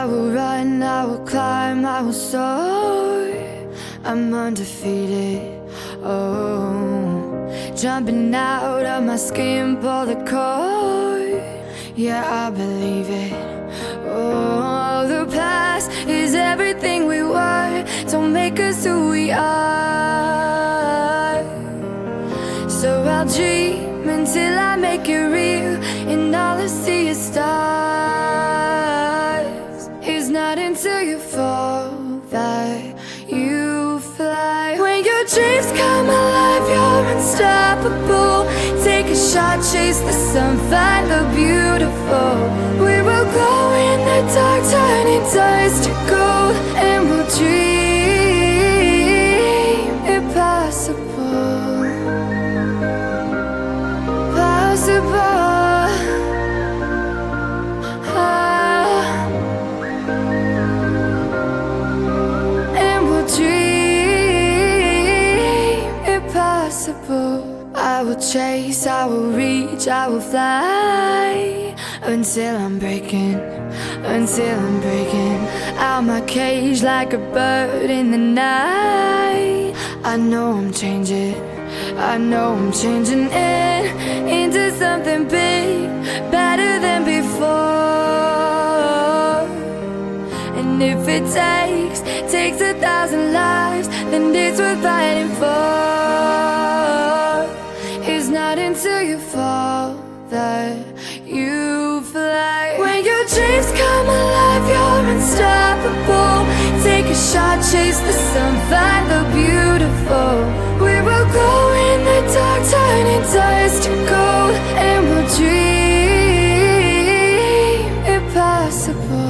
I will run, I will climb, I will soar. I'm undefeated, oh. Jumping out of my skin, pull the cord. Yeah, I believe it. Oh, the past is everything we were. Don't make us who we are. So I'll dream until I make it real, and all I see is stars. It's not until you fall that you fly. When your dreams come alive, you're unstoppable. Take a shot, chase the sun, find the beautiful. We will glow in the dark, turning dust to gold, and we'll dream impossible. Possible. And we'll dream impossible. I will chase, I will reach, I will fly until I'm breaking, until I'm breaking out my cage like a bird in the night. I know I'm changing, I know I'm changing into something big, better than before. And if it takes 1,000 lives, then it's worth fighting for. It's not until you fall that you fly. When your dreams come alive, you're unstoppable. Take a shot, chase the sun, find the beautiful. We will glow in the dark, turning dust to gold, and we'll dream impossible.